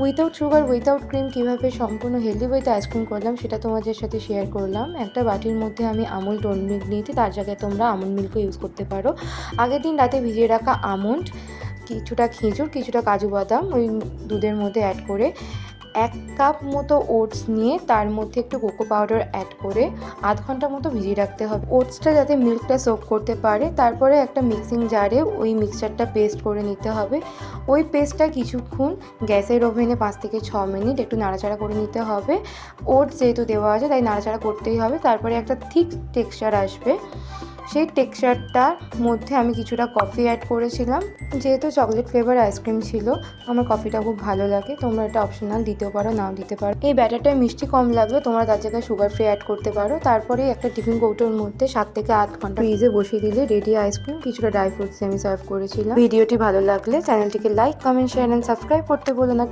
Without sugar without cream কীভাবে সম্পূর্ণ healthy ওয়েতে আইসক্রিম করলাম সেটা তোমাদের সাথে শেয়ার করলাম। একটা বাটির মধ্যে আমি আমুল টোন মিল্ক নিয়েছি, তার জায়গায় তোমরা আমন্ড মিল্কও ইউজ করতে পারো। আগের দিন রাতে ভিজিয়ে রাখা আমন্ড, কিছুটা খেজুর, কিছুটা কাজু বাদাম ওই দুধের মধ্যে অ্যাড করে 1 কাপ মতো ওটস নিয়ে তার মধ্যে একটু কোকো পাউডার অ্যাড করে আধ ঘন্টা মতো ভিজিয়ে রাখতে হবে, ওটসটা যাতে মিল্কটা সোক করতে পারে। তারপরে একটা মিক্সিং জারে ওই মিক্সচারটা পেস্ট করে নিতে হবে। ওই পেস্টটা কিছুক্ষণ গ্যাসের ওভেনে 5 থেকে 6 মিনিট একটু নাড়াচাড়া করে নিতে হবে। ওটস যেহেতু দেওয়া আছে তাই নাড়াচাড়া করতেই হবে। তারপরে একটা থিক টেক্সচার আসবে, সেই টেক্সচারটার মধ্যে আমি কিছুটা কফি অ্যাড করেছিলাম। যেহেতু চকলেট ফ্লেভার আইসক্রিম ছিল, আমার কফিটা খুব ভালো লাগে, তোমরা এটা অপশনাল দিতেও পারো, নাও দিতে পারো। এই ব্যাটারটায় মিষ্টি কম লাগবে, তোমরা তার জায়গায় সুগার ফ্রি অ্যাড করতে পারো। তারপরে একটা টিফিন কৌটোর মধ্যে 7 থেকে 8 ঘন্টা ফ্রিজে বসিয়ে দিলে রেডি আইসক্রিম। কিছুটা ড্রাই ফ্রুটস আমি সার্ভ করেছিলাম। ভিডিওটি ভালো লাগলে চ্যানেলটিকে like, comment, share and subscribe করতে বলো না।